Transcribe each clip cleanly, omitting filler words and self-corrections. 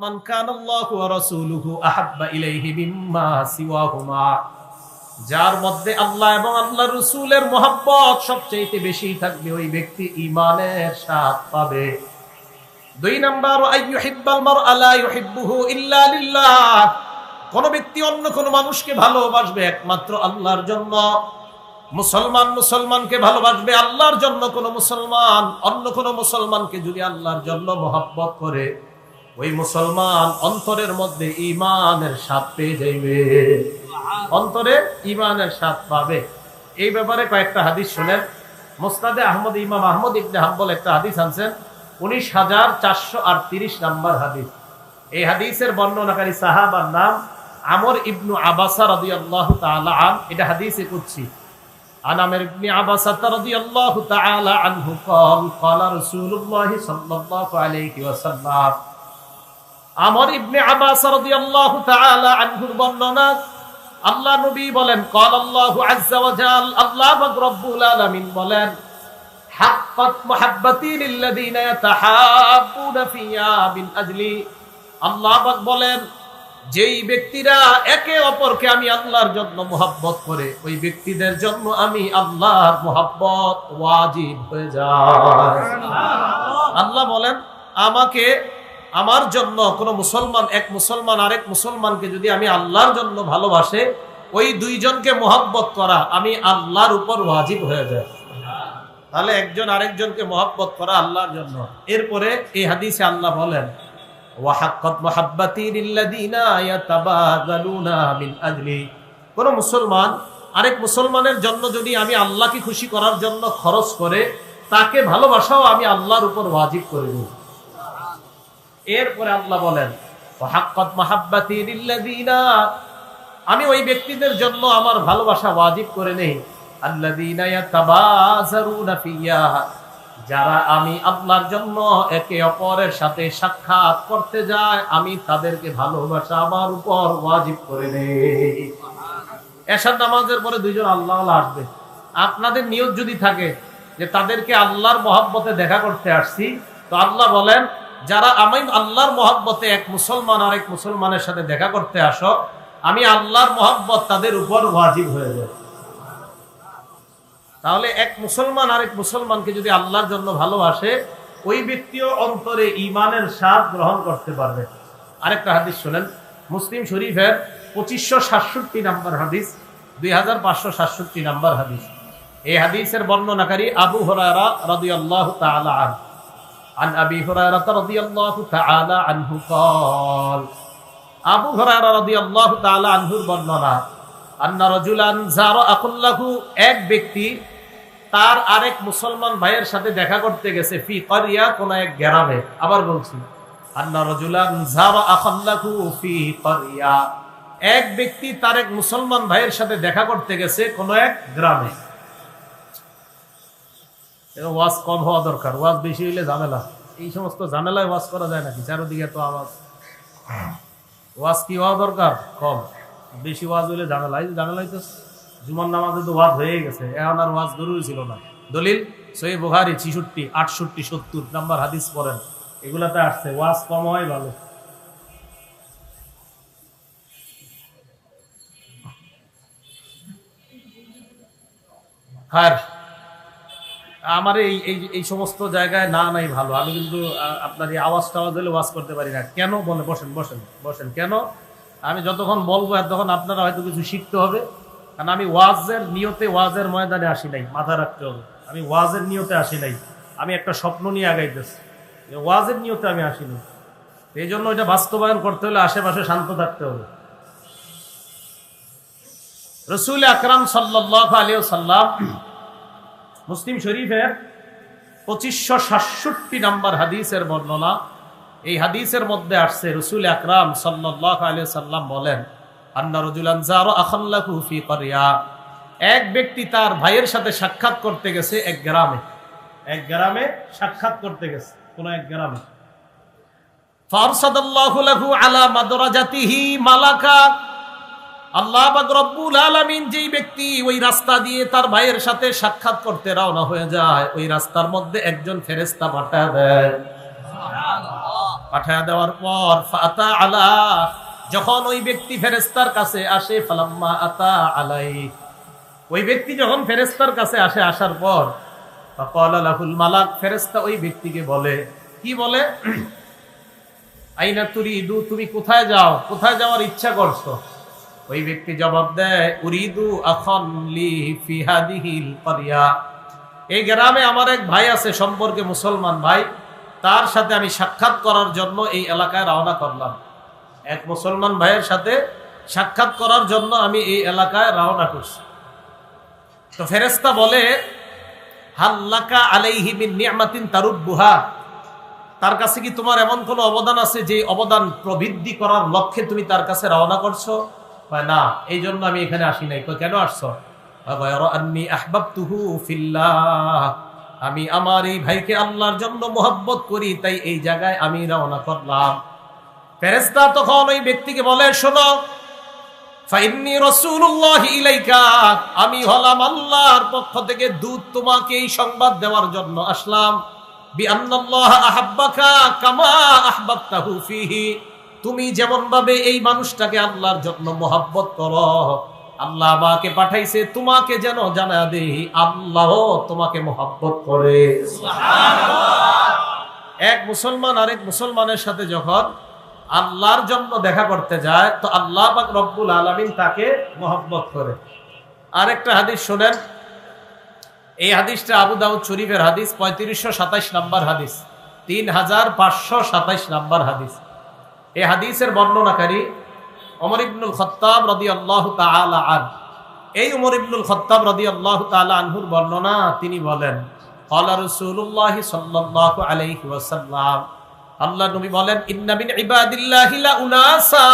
মান কানাল্লাহু ওয়া রাসূলুহু আহাব্বা ইলাইহি মিম্মা সিওয়াহুমা, যার মধ্যে আল্লাহ এবং আল্লাহর রাসূলের মহব্বত সবচেয়ে বেশি থাকবে ওই ব্যক্তি ঈমানের স্বাদ পাবে। দুই নাম্বার, আইয়ুহিব্বাল মারআ লা ইউহিব্বুহু ইল্লা লিল্লাহ, কোন ব্যক্তি অন্য কোন মানুষকে ভালোবাসবে একমাত্র আল্লাহর জন্য। মুসলমান মুসলমানকে ভালোবাসবে আল্লাহর জন্য। কোন মুসলমান অন্য কোন মুসলমানকে যদি আল্লাহর জন্য মহব্বত করে, ওই মুসলমান অন্তরের মধ্যে ঈমানের স্বাদ পেয়ে যাবে, অন্তরে ঈমানের স্বাদ পাবে। এই ব্যাপারে কয়েকটা হাদিস শুনেন। মুসনাদে আহমদ, ইমাম আহমদ ইবনে হাম্বল একটা হাদিস আনছেন, 19,438 নাম্বার হাদিস। এই হাদিসের বর্ণনাকারী সাহাবার নাম আমর ইবনু আবাসা রাদিয়াল্লাহু তাআলা আন। এটা হাদিসে কুদসি। আন আমর ইবনে আবাসা রাদিয়াল্লাহু তাআলা আনহু قال قال رسول الله صلى الله عليه وسلم। আমর ইবনে আব্বাস রাদিয়াল্লাহু তাআলা আনহুর বর্ণনা, আল্লাহ নবী বলেন, قال الله عز وجل, আল্লাহ পাক রব্বুল আলামিন বলেন, হাক্কাত মুহাব্বতি লিল্লাযিনা ইয়াতাহাব্বুনা ফিয়া বিল আজলি। আল্লাহ পাক বলেন, যেই ব্যক্তিরা একে অপরকে আমি আল্লাহর জন্য মহব্বত করে, ওই ব্যক্তিদের জন্য আমি আল্লাহর মহব্বত ওয়াজিব হয়ে যায়। আল্লাহ বলেন, আমাকে, আমার জন্য কোন মুসলমান, এক মুসলমান আরেক মুসলমানকে যদি আমি আল্লাহর জন্য ভালোবাসে, ওই দুইজনকে মহব্বত করা আমি আল্লাহর উপর ওয়াজিব হয়ে যায়। তাহলে একজন আরেকজনকে মহব্বত করা আল্লাহর জন্য। এরপরে এই হাদিসে আল্লাহ বলেন, ওয়া হাক্কাত মুহাব্বতি লিল্লাযিনা ইয়াতাবাযালুনা মিন আজলি। কোন মুসলমান আরেক মুসলমানের জন্য যদি আমি আল্লাহকে খুশি করার জন্য খরচ করে, তাকে ভালোবাসাও আমি আল্লাহর উপর ওয়াজিব করে দিই। এরপরে আল্লাহ বলেন, হাক্কাত মুহাব্বতি লিল্লাযিনা, আমি ওই ব্যক্তিদের জন্য আমার ভালোবাসা ওয়াজিব করে নেই, আল্লাযিনা ইয়াতাবাযারুনা ফিয়া, যারা আমি আল্লাহর জন্য একে অপরের সাথে সাক্ষাৎ করতে যায়, আমি তাদেরকে ভালোবাসা আমার উপর ওয়াজিব করে নেই। এশার নামাজের পরে দুইজন আল্লাহ আসবে, আপনাদের নিয়ত যদি থাকে যে তাদেরকে আল্লাহর মহব্বতে দেখা করতে আসছি, তো আল্লাহ বলেন, যারা আমি আল্লাহর মহব্বতে এক মুসলমান আরেক মুসলমানের সাথে দেখা করতে আসো, আমি আল্লাহর মহব্বত তাদের উপর ওয়াজিব হয়ে যায়। তাহলে এক মুসলমান আরেক মুসলমানকে যদি আল্লাহর জন্য ভালোবাসে, ওই ব্যক্তিও অন্তরে ঈমানের স্বাদ গ্রহণ করতে পারবে। আরেকটা হাদিস শুনেন, মুসলিম শরীফের 2567 নাম্বার হাদিস, 2567 নাম্বার হাদিস। এই হাদিসের বর্ণনাকারী আবু হুরায়রা রাদিয়াল্লাহু তাআলা আনহু। عن أبي هريرة رضي الله تعالى عنه قال, আবু হুরায়রা রাদিয়াল্লাহু তাআলা আনহুর বর্ণনা, আন্না রাজুলান যারা আকুল্লাহু, এক ব্যক্তি তার আরেক মুসলমান ভাইয়ের সাথে দেখা করতে গেছে, ফি ক্বরিয়া, কোন এক গ্রামে। আবার বলছি, আন্না রাজুলান যারা আকুল্লাহু ফি ক্বরিয়া, এক ব্যক্তি তার এক মুসলমান ভাইয়ের সাথে দেখা করতে গেছে কোন এক গ্রামে। ওয়াজ কম হওয়া দরকার, ওয়াজ বেশি হইলে ঝামেলা। এই সমস্ত ঝামেলায় ওয়াজ করা যায় নাকি? চারদিকে তো আওয়াজ। ওয়াজ কি হওয়া দরকার? কম। বেশি ওয়াজ হইলে ঝামেলা। এই ঝামেলা তো জুমার নামাজে তো ওয়াজ হয়ে গেছে, এখন আর ওয়াজ জরুরি ছিল না। দলিল সহিহ বুখারী 66, 68, 70 নাম্বার হাদিস পড়েন, এগুলাতে আসছে ওয়াজ কম হয় ভালো। আর আমার এই সমস্ত জায়গায় না নাই ভালো। আমি কিন্তু আপনার এই আওয়াজ টাওয়াজ হলে ওয়াজ করতে পারি না। কেন বলে? বসেন বসেন বসেন। কেন? আমি যতক্ষণ বলবো তখন আপনারা হয়তো কিছু শিখতে হবে, কারণ আমি ওয়াজের নিয়তে ওয়াজের ময়দানে আসি নাই, মাথায় রাখতে হবে। আমি ওয়াজের নিয়তে আসি নাই, আমি একটা স্বপ্ন নিয়ে আগাইতেছি, ওয়াজের নিয়তে আমি আসিনি। এই জন্য এটা বাস্তবায়ন করতে হলে আশেপাশে শান্ত থাকতে হবে। রাসূল আকরাম সাল্লাল্লাহু আলাইহি ওয়াসাল্লাম, মুসলিম শরীফের 2567 নাম্বার হাদিসের বর্ণনা। এই হাদিসের মধ্যে আসছে, রাসূল আকরাম সাল্লাল্লাহু আলাইহি ওয়াসাল্লাম বলেন, আন্না রাজুলান যারা আখাল্লাহু ফি ক্বরিয়া, এক ব্যক্তি তার ভাইয়ের সাথে সাক্ষাৎ করতে গেছে এক গ্রামে। এক গ্রামে সাক্ষাৎ করতে গেছে, কোন এক গ্রামে। ফারসাদাল্লাহু লাহু আলা মাদরাজাতিহি মালাকা, আল্লাহ পাক রব্বুল আলামিন যেই ব্যক্তি ওই রাস্তা দিয়ে তার ভাইয়ের সাথে সাক্ষাৎ করতে রওনা হয়ে যায়, ওই রাস্তার মধ্যে একজন ফেরেশতা পাঠায় দেয়। সুবহানাল্লাহ। পাঠায়া দেওয়ার পর ফাতা আলা, যখন ওই ব্যক্তি ফেরেশতার কাছে আসে, ফালাম্মা আতা আলাই, ওই ব্যক্তি যখন ফেরেশতার কাছে আসে, আসার পর ফাকালা লাহুল মালাক, ফেরেশতা ওই ব্যক্তিকে বলে, কি বলে? আইনা তুরিদু, তুমি কোথায় যাও, কোথায় যাওয়ার ইচ্ছা করছো? ওই ব্যক্তি জবাব দেয়, উরিদু আখান লি ফি হাদিহিল ক্বরিয়া, এই গ্রামে আমার এক ভাই আছে, সম্পর্কে মুসলমান ভাই, তার সাথে আমি সাক্ষাৎ করার জন্য এই এলাকায় রওনা করলাম। এক মুসলমান ভাইয়ের সাথে সাক্ষাৎ করার জন্য আমি এই এলাকায় রওনা করছি। তো ফেরেশতা বলে, হাল্লাকা আলাইহি মিন নি'মাতিন তারুব্বুহা, তার কাছে কি তোমার এমন কোন অবদান আছে যে অবদান প্রবৃদ্ধি করার লক্ষ্যে তুমি তার কাছে রওনা করছো? না, এই জন্য আমি এখানে আসি নাই। কেন আসছো? আন্নী আহবাবতুহু ফিল্লাহ, আমি আমার এই ভাইকে আল্লাহর জন্য মোহাব্বত করি, তাই এই জায়গায় আমি রওনা করলাম। ফেরেশতা তখন ওই ব্যক্তিকে বলে, শোনো, ফাইন্নী রাসূলুল্লাহ ইলাইকা, আমি হলাম আল্লাহর পক্ষ থেকে দূত, তোমাকে এই সংবাদ দেওয়ার জন্য আসলাম। বিআন্নাল্লাহ আহাব্বাকা কামা আহবাবতাহু ফীহি, তুমি যেমন ভাবে এই মানুষটাকে আল্লাহর জন্য মোহাব্বত করো, আল্লাহ আমাকে পাঠাইছে তোমাকে যেন জানা দেই আল্লাহ তোমাকে মোহাব্বত করে। সুবহানাল্লাহ। এক মুসলমান আরেক মুসলমানের সাথে যখন আল্লাহর জন্য দেখা করতে যায়, তো আল্লাহ পাক রব্বুল আলামিন তাকে মোহাব্বত করে। আরেকটা হাদিস শোনেন, এই হাদিসটা আবু দাউদ শরীফের হাদিস, 3527 নম্বর হাদিস, 3527 নম্বর হাদিস। এই হাদিসের বর্ণনাকারী ওমর ইবনুল খাত্তাব রাদিয়াল্লাহু তাআলা আনহু। এই ওমর ইবনুল খাত্তাব রাদিয়াল্লাহু তাআলা আনহুর বর্ণনা, তিনি বলেন, ক্বালা রাসূলুল্লাহ সাল্লাল্লাহু আলাইহি ওয়াসাল্লাম, আল্লাহ নবী বলেন, ইন্না মিন ইবাদিল্লাহি লা উনাসা,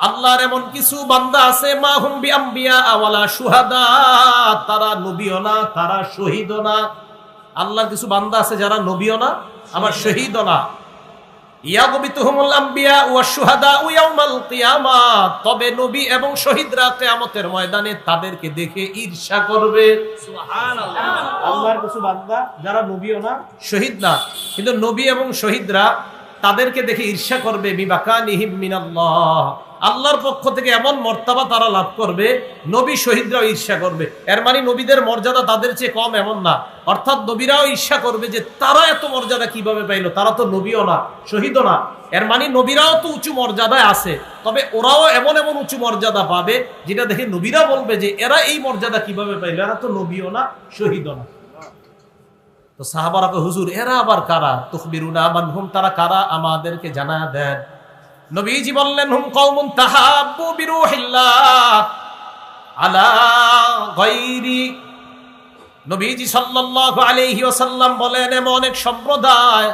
আল্লাহর এমন কিছু বান্দা আছে, মা হুম বিআম্বিয়া ওয়ালা শুহাদা, তারা নবীও না, তারা শহীদও না। আল্লাহর কিছু বান্দা আছে যারা নবীও না, আবার শহীদও না। ইয়াগবিতুহুমুল আম্বিয়া ওয়াশ শুহাদা ইয়াউমাল কিয়ামাহ, তবে নবী এবং শহীদরা কিয়ামতের ময়দানে তাদেরকে দেখে ঈর্ষা করবে। সুবহানাল্লাহ। আল্লাহর কিছু বান্দা যারা নবীও না, শহীদ না, কিন্তু নবী এবং শহীদরা তাদেরকে দেখে ঈর্ষা করবে। বিবাকানিহিম মিনাল্লাহ, আল্লাহর পক্ষ থেকে এমন মর্যাদা তারা লাভ করবে, নবী শহীদরাও ঈর্ষা করবে। এর মানে নবীদের মর্যাদা তাদের চেয়ে কম এমন না, অর্থাৎ নবীরাও ঈর্ষা করবে যে তারা এত মর্যাদা কিভাবে পাইলো, তারা তো নবীও না, শহীদও না। এর মানে নবীরাও তো উঁচু মর্যাদায় আছে, তবে ওরাও এমন এমন উঁচু মর্যাদা পাবে যেটা দেখে নবীরা বলবে যে এরা এই মর্যাদা কিভাবে পাইলো, এরা তো নবীও না, শহীদও না। তো সাহাবারা কয়, হুজুর এরা আবার কারা? তুখবিরুনা মান হুম, তারা কারা আমাদেরকে জানায়া দেন। নবীজি বললেন, হুম কওমুন তাহাব্বু বিরূহিল্লাহ আলা গায়রি। নবীজি সাল্লাল্লাহু আলাইহি ওয়াসাল্লাম বলেন, এমন এক সম্প্রদায়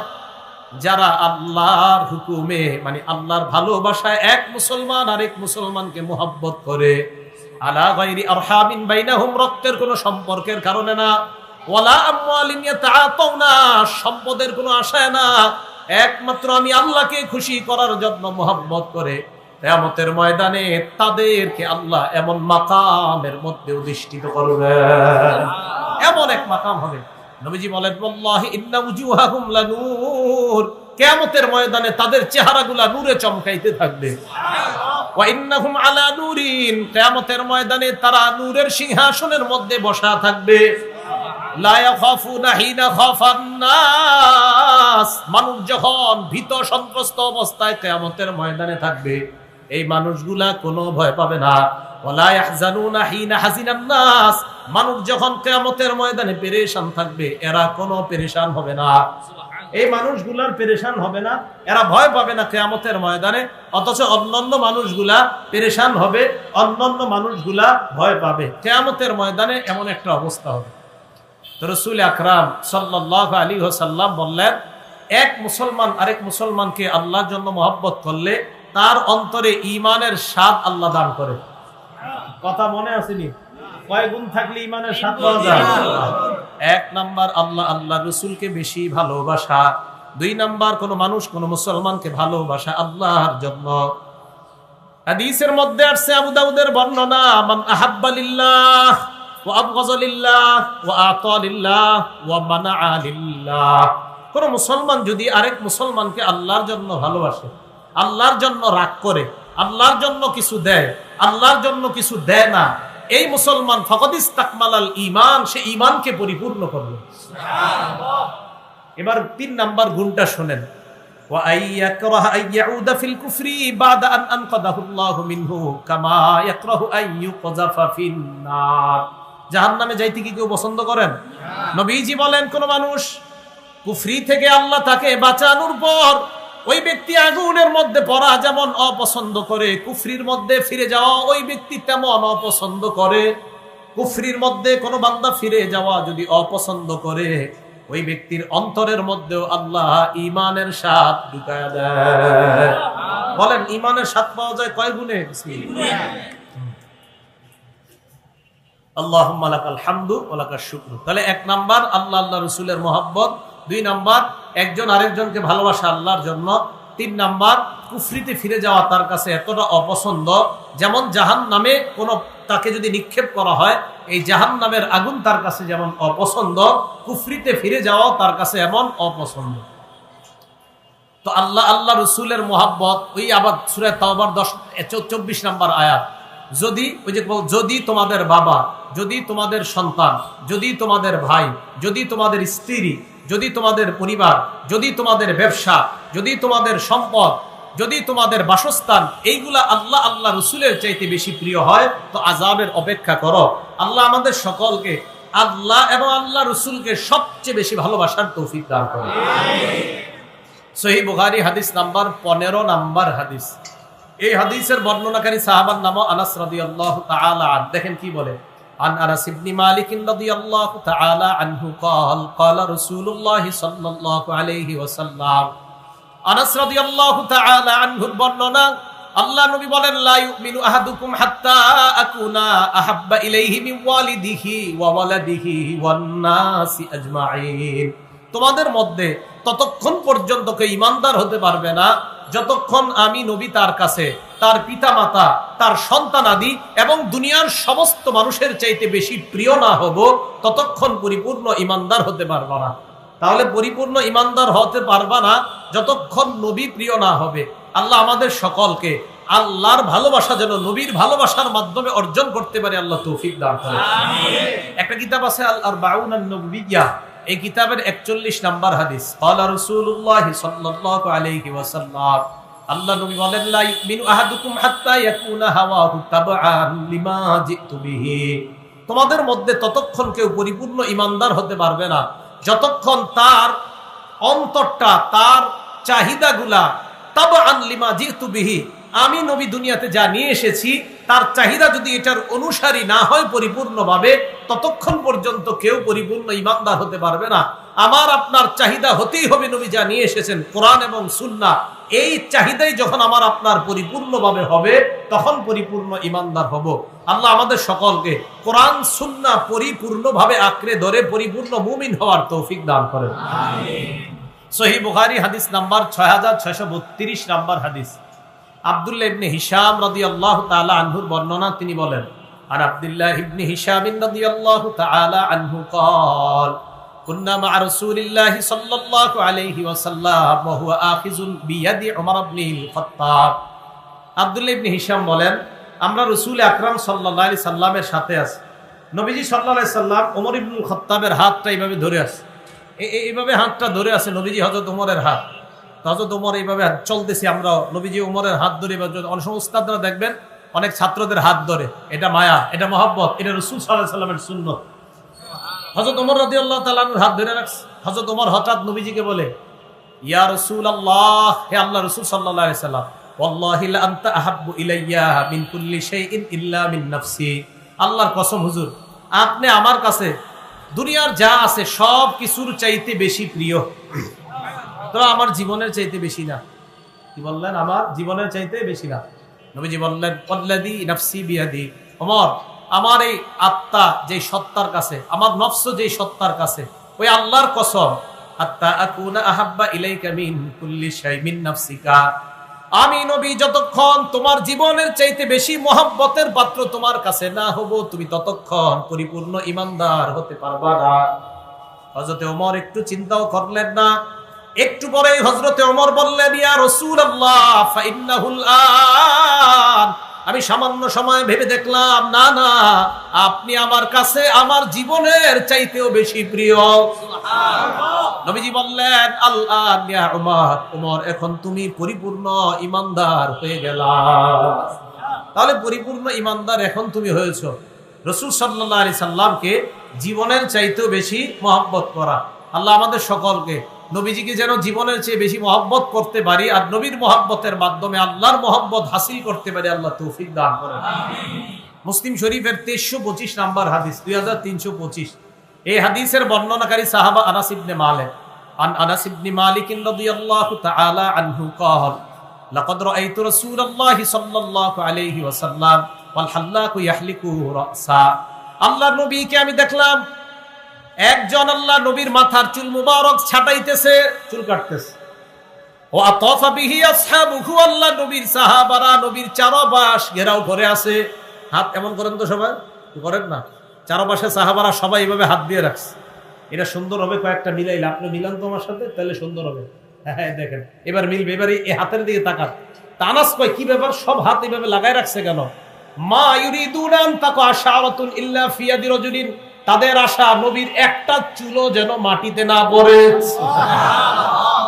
যারা আল্লাহর হুকুমে, মানে আল্লাহর ভালোবাসায় এক মুসলমান আরেক মুসলমানকে মুহাব্বত করে, আলা গায়রি আরহামিন বাইনাহুম, রক্তের কোনো সম্পর্কের কারণে না, ওয়ালা আমওয়ালিন ইয়াতাআতাউনা, সম্পদের কোনো আশায় না, একমাত্র আমি আল্লাহকে খুশি করার জন্য মুহাব্বত করে। কিয়ামতের ময়দানে তাদেরকে আল্লাহ এমন মাকামের মধ্যে অধিষ্ঠিত করবেন, এমন এক মাকাম হবে। নবীজি বলেন, ওয়াল্লাহি ইন্না উজুহাহুম লানূর, কিয়ামতের ময়দানে তাদের চেহারাগুলা নূরে চমকাইতে থাকবে। ওয়া ইন্নাহুম আলা নূরিন, কিয়ামতের ময়দানে তারা নূরের সিংহাসনের মধ্যে বসা থাকবে। লা ইয়াখাফুনা হিনা খাফান নাস, মানুষ যখন ভীত সন্ত্রস্ত অবস্থায় কিয়ামতের ময়দানে থাকবে, এই মানুষগুলা কোনো ভয় পাবে না। ওয়ালা ইয়াহজানুনা হিনা হাজিনান নাস, মানুষ যখন কিয়ামতের ময়দানে পেরেশান থাকবে, এরা কোনো পেরেশান হবে না। এই মানুষগুলার পেরেশান হবে না, এরা ভয় পাবে না কিয়ামতের ময়দানে, অথচ অন্যান্য মানুষগুলা পেরেশান হবে, অন্যান্য মানুষগুলা ভয় পাবে। কিয়ামতের ময়দানে এমন একটা অবস্থা হবে। তো রাসূল আকরাম সাল্লাল্লাহু আলাইহি ওয়াসাল্লাম বললেন, এক মুসলমান আরেক মুসলমানকে আল্লাহর জন্য মহব্বত করলে তার অন্তরে ঈমানের স্বাদ আল্লাহ দান করে। কথা মনে আসেনি? কয় গুণ থাকলে ঈমানের স্বাদ পাওয়া যায়? এক নাম্বার আল্লাহ আল্লাহ রাসূলকে বেশি ভালোবাসা, দুই নাম্বার কোন মানুষ কোন মুসলমানকে ভালোবাসা আল্লাহর জন্য। হাদিসের মধ্যে আসছে, আবু দাউদের বর্ণনা, মান আহাব্বা লিল্লাহ ওয়া আবগাযা লিল্লাহ ওয়া আতা লিল্লাহ ওয়া মানাআ লিল্লাহ, কোন মুসলমান যদি আরেক মুসলমানকে আল্লাহর জন্য ভালোবাসে, আল্লাহর জন্য রাগ করে, আল্লাহর জন্য কিছু দেয়, আল্লাহর জন্য কিছু দেয় না, এই মুসলমান ফাকাদ ইসতাকমালাল ঈমান, সে ঈমানকে পরিপূর্ণ করলো। এবার ৩ নাম্বার গুণটা শুনেন, ওয়া আইয়াকরাহা আইয়াউদা ফিল কুফরি বাদা আন আনকাদাহু আল্লাহু মিনহু কামা ইয়াকরাহু আইয়ুকযাফা ফিন নার। জাহান্নামে যাইতে কি কেউ পছন্দ করেন? নবীজি বলেন, কোন মানুষ কুফরি থেকে আল্লাহ তাকে বাঁচানোর পর ওই ব্যক্তি আগুনের মধ্যে পড়া যেমন অপছন্দ করে, কুফরির মধ্যে ফিরে যাওয়া ওই ব্যক্তি তেমন অপছন্দ করে। কুফরির মধ্যে কোন বান্দা ফিরে যাওয়া যদি অপছন্দ করে, ওই ব্যক্তির অন্তরের মধ্যেও আল্লাহ ঈমানের স্বাদ ঢুকায়া দেয়। বলেন, ঈমানের স্বাদ পাওয়া যায় কয় গুণে? আল্লাহুম্মা লাকাল হামদু ওয়া লাকাশ শুকরু। তাহলে ১ নাম্বার আল্লাহ আল্লাহ রাসূলের মহব্বত, ২ নাম্বার একজন আরেকজনকে ভালোবাসা আল্লাহর জন্য, ৩ নাম্বার কুফরিতে ফিরে যাওয়া তার কাছে এতটা অপছন্দ, যেমন জাহান্নামে কোন তাকে যদি নিক্ষেপ করা হয়, এই জাহান্নামের আগুন তার কাছে যেমন অপছন্দ, কুফরিতে ফিরে যাওয়া তার কাছে এমন অপছন্দ। তো আল্লাহ আল্লাহ রাসূলের মহব্বত, ওই আবার সূরা তাওবার 24 নাম্বার আয়াত, যদি ওই যে যদি তোমাদের বাবা, যদি তোমাদের সন্তান, যদি তোমাদের ভাই, যদি তোমাদের স্ত্রী, যদি তোমাদের পরিবার, যদি তোমাদের ব্যবসা, যদি তোমাদের সম্পদ, যদি তোমাদের বাসস্থান, এইগুলা আল্লাহ আল্লাহ রসুলের চাইতে বেশি প্রিয় হয়, তো আযাবের অপেক্ষা করো। আল্লাহ আমাদের সকলকে আল্লাহ এবং আল্লাহ রসুলকে সবচেয়ে বেশি ভালোবাসার তৌফিক দান করুন। সহিহ বুখারী হাদিস নাম্বার 15 নাম্বার হাদিস। এই হাদিসের বর্ণনাকারী সাহাবার নাম আনাস রাদিয়াল্লাহু তাআলা আনহু। দেখেন কি বলে, আন আনাস ইবনে মালিক রাদিয়াল্লাহু তাআলা আনহু قال قال رسول الله صلى الله عليه وسلم। আনাস রাদিয়াল্লাহু তাআলা আনহুর বর্ণনা, আল্লাহ নবী বলেন, লা ইউমিনু আহাদুকুম হাত্তা আকুনা আহাব্বা ইলাইহি মিন ওয়ালিদিহি ওয়া ওয়ালাদিহি ওয়ান নাসি আজমাইন। তোমাদের মধ্যে ততক্ষণ পর্যন্ত কেউ ঈমানদার হতে পারবে না যতক্ষণ আমি নবী তার কাছে, তার পিতামাতা, তার সন্তানাদি এবং দুনিয়ার সমস্ত মানুষের চাইতে বেশি প্রিয় না হব, ততক্ষণ পরিপূর্ণ ঈমানদার হতে পারবা না। তাহলে পরিপূর্ণ ঈমানদার হতে পারবা না যতক্ষণ নবী প্রিয় না হবে। আল্লাহ আমাদের সকলকে আল্লাহর ভালোবাসা যেন নবীর ভালোবাসার মাধ্যমে অর্জন করতে পারে, আল্লাহ তৌফিক দান করেন। একটা কিতাব আছে আল আরবাউন আন-নববিয়্যাহ, এই কিতাবের 41 নাম্বার হাদিস। ক্বালা রাসূলুল্লাহ সাল্লাল্লাহু আলাইহি ওয়াসাল্লাম, আল্লাহ নবী বলেন, লা ইউমিনু আহাদুকুম হাত্তা ইয়াকুনা হাওয়াহু তাবআন লিমা জিতু বিহি। তোমাদের মধ্যে ততক্ষণ কেউ পরিপূর্ণ ঈমানদার হতে পারবে না যতক্ষণ তার অন্তরটা, তার চাহিদাগুলা তাবআন লিমা জিতু বিহি, আমি নবী দুনিয়াতে যা নিয়ে এসেছি তার চাহিদা যদি এটার অনুসারী না হয় পরিপূর্ণভাবে, ততক্ষণ পর্যন্ত কেউ পরিপূর্ণ ঈমানদার হতে পারবে না। আমার আপনার চাহিদা হতেই হবে নবী যা নিয়ে এসেছেন কোরআন এবং সুন্নাহ, এই চাহিদাই যখন আমার আপনার পরিপূর্ণভাবে হবে তখন পরিপূর্ণ ঈমানদার হব। আল্লাহ আমাদের সকলকে কোরআন সুন্নাহ পরিপূর্ণভাবে আঁকড়ে ধরে পরিপূর্ণ মুমিন হওয়ার তৌফিক দান করেন। আমিন। সহিহ বুখারী হাদিস নাম্বার 6632 নাম্বার হাদিস। আব্দুল্লাহ ইবনে হিশাম রাদিয়াল্লাহু তাআলা আনহুর বর্ণনা, তিনি বলেন, আর আব্দুল্লাহ ইবনে হিশাম রাদিয়াল্লাহু তাআলা আনহু قال كنا مع رسول الله صلى الله عليه وسلم وهو آخذ بيد عمر بن الخطاب। আব্দুল্লাহ ইবনে হিশাম বলেন, আমরা রাসূল আকরাম সাল্লাল্লাহু আলাইহি সাল্লামের সাথে আছি, নবীজি সাল্লাল্লাহু আলাইহি সাল্লাম ওমর ইবনে খাত্তাবের হাতটা এইভাবে ধরে আছে, এইভাবে হাতটা ধরে আছে নবীজি হযরত ওমরের হাত। হযরত ওমর এইভাবে চলতেছি আমরা, নবীজি ওমরের হাত ধরে, অনেক সময় উস্তাদরা দেখবেন অনেক ছাত্রদের হাত ধরে, এটা মায়া, এটা মহব্বত, এটা রাসূল সাল্লাল্লাহু আলাইহি সাল্লামের সুন্নাত। হযরত ওমর রাদিয়াল্লাহু তাআলা আনহুর হাত ধরে রাখছে। হযরত ওমর হঠাৎ নবীজিকে বলে, ইয়া রাসূলুল্লাহ, হে আল্লাহর রাসূল সাল্লাল্লাহু আলাইহি সাল্লাম, ওয়াল্লাহি লা আনতা আহাব্বু ইলাইয়া মিন কুল্লি শাইইন ইল্লা মিন নাফসি। আল্লাহর কসম হুজুর, আপনি আমার কাছে দুনিয়ার যা আছে সব কিছুর চাইতে বেশি প্রিয়, তো আমার জীবনের চাইতে বেশি না। কি বললেন? আমার জীবনের চাইতে বেশি না। নবীজি বললেন, ওয়াল্লাযী নাফসি বিয়াদি, ওমর, আমার এই আত্মা যে সত্তার কাছে, আমার নফস যে সত্তার কাছে, ওই আল্লাহর কসম, হাত্তা আকুনা আহাব্বা ইলাইকা মিন কুল্লি শাই মিন নাফসিকা, আমি নবী যতক্ষণ তোমার জীবনের চাইতে বেশি মহব্বতের পাত্র তোমার কাছে না হব, তুমি ততক্ষণ পরিপূর্ণ ঈমানদার হতে পারবা না। হযরত ওমর একটু চিন্তাও করলেন না, একটু পরেই হযরতে ওমর বললেন, ইয়া রাসূলুল্লাহ ফাইন্নাহুল আন, আমি সামান্য সময় ভেবে দেখলাম, না না, আপনি আমার কাছে আমার জীবনের চাইতেও বেশি প্রিয়। সুবহানাল্লাহ। নবীজি বললেন, আল আন ইয়া উমর, ওমর এখন তুমি পরিপূর্ণ ঈমানদার হয়ে গেলা। তাহলে পরিপূর্ণ ঈমানদার এখন তুমি হয়েছো। রাসূল সাল্লাল্লাহু আলাইহি সাল্লামকে জীবনের চাইতেও বেশি মহব্বত করা। আল্লাহ আমাদের সকলকে নবীজিকে যেন জীবনের চেয়ে বেশি মহব্বত করতে পারি, আর নবীর মহব্বতের মাধ্যমে আল্লাহর মহব্বত হাসিল করতে পারি। আল্লাহ তৌফিক দান করেন। মুসলিম শরীফের 2325 নাম্বার হাদিস, 2325। এই হাদিসের বর্ণনাকারী সাহাবা আনাস ইবনে মালিক। আন আনাস ইবনে মালিক রাদিয়াল্লাহু তাআলা আনহু قال لقد رأيت رسول الله صلى الله عليه وسلم والحلاق يحلق رأسا। আল্লাহর নবীকে আমি দেখলাম, একজন আল্লাহ নবীর মাথার চুল মুবারক ছাটাইতেছে, চুল কাটতেছে। ও আতাফা বিহি আসহাবুহু, আল্লাহ নবীর সাহাবারা নবীর চারপাশ ঘেরাও করে আছে। হাত এমন করেন তো সবাই, করেন না? চারপাশে সাহাবারা সবাই এইভাবে হাত দিয়ে রাখছে। এটা সুন্দর হবে, কয়েকটা মিলাইলে আপনি মিলান তো আমার সাথে, তাহলে সুন্দর হবে। হ্যাঁ দেখেন, এবার মিলবে। এবার এই হাতের দিকে তাকান। তানাস কয়, কি ব্যাপার, সব হাত এইভাবে লাগায় রাখছে কেন? মা ইউরিদুনা আন তাকা শাআরাতুন ইল্লা ফি ইয়াদি রাজুলিন, তাদের আশা নবীর একটা চুলও যেন মাটিতে না পড়ে। সুবহানাল্লাহ।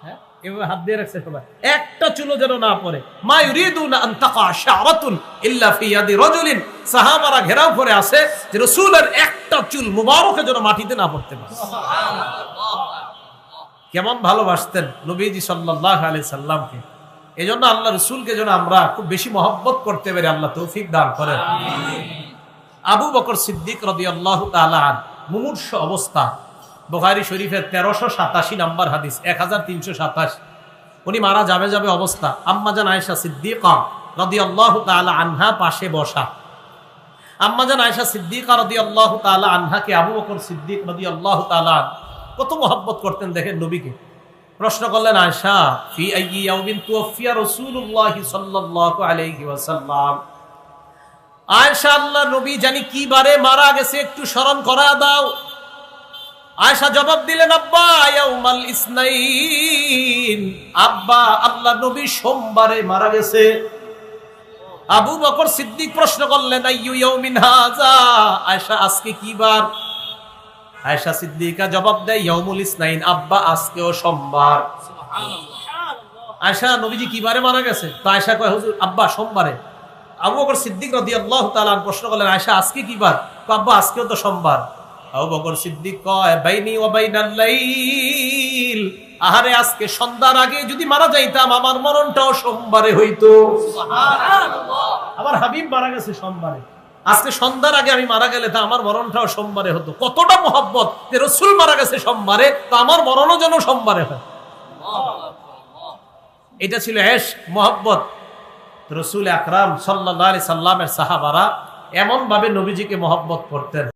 হ্যাঁ, এভাবে হাত দিয়ে রাখছে সবাই, একটা চুলও যেন না পড়ে। মা ইউরিদুনা আন তাকা শাআরাতুন ইল্লা ফি ইয়াদি রাজুলিন, সাহাবারা ঘেরাও করে আছে যে রাসূলের একটা চুল মুবারক যেন মাটিতে না পড়তে পারে। সুবহানাল্লাহ। কেমন ভালোবাসতেন নবীজি সাল্লাল্লাহু আলাইহি সাল্লামকে। এজন্য আল্লাহ রাসূলকে যেন আমরা খুব বেশি মহব্বত করতে পারি। আল্লাহ তৌফিক দান করেন। আমিন। আবু বকর সিদ্দিক রাদিয়াল্লাহু তাআলা আন, মুমূর্ষ অবস্থা, বুখারী শরীফের 1387 নাম্বার হাদিস, 1327। উনি মারা যাবে অবস্থা। আম্মাজান আয়েশা সিদ্দিকা রাদিয়াল্লাহু তাআলা আনহা পাশে বসা। আম্মাজান আয়েশা সিদ্দিকা রাদিয়াল্লাহু তাআলা আনহাকে আবু বকর সিদ্দিক রাদিয়াল্লাহু তাআলা কত মহব্বত করতেন দেখেন নবীকে। প্রশ্ন করলেন, আয়েশা, ফি আইয়ি ইয়াউমিন তুওফিয়া রাসূলুল্লাহ সাল্লাল্লাহু আলাইহি ওয়াসাল্লাম, আয়েশা আল্লাহর নবী জানি কি বারে মারা গেছে একটু স্মরণ করা দাও। আয়েশা জবাব দিলেন, আব্বা ইয়াউমাল ইসনাইন, আব্বা আল্লাহর নবী সোমবারে মারা গেছে। আবু বকর সিদ্দিক প্রশ্ন করলেন, আইয়ু ইয়াউমিন হাযা, আয়েশা আজকে কি বার? আয়েশা সিদ্দিকা জবাব দেয়, ইয়াউমুল ইসনাইন, আব্বা আজকেও সোমবার। সুবহানাল্লাহ। আয়েশা, নবীজি কি বারে মারা গেছে? তো আয়েশা কয়, হুজুর আব্বা সোমবারে। আবু বকর সিদ্দিক রাদিয়াল্লাহু তাআলা প্রশ্ন করলেন, আয়েশা আজকে কি বার? আব্বা আজকেও তো সোমবার। আবু বকর সিদ্দিক কয়, বাইনি ওয়া বাইনাল লাইল, আহারে আজকে সন্ধ্যার আগে যদি মারা যাইতাম আমার মরণটাও সোমবারে হইতো। সুবহানাল্লাহ। আমার হাবিব মারা গেছে সোমবারে, আজকে সন্ধ্যার আগে আমি মারা গেলে তা আমার মরণটাও সোমবারে হতো। কতটা মহব্বত যে রাসূল মারা গেছে সোমবারে, তো আমার মরণও যেন সোমবারে হয়। এটা ছিল ইশক, মহব্বত। রাসূল আকরাম সাল্লাল্লাহু আলাইহি সাল্লামের সাহাবারা এমন ভাবে নবীজিকে মহব্বত করতেন।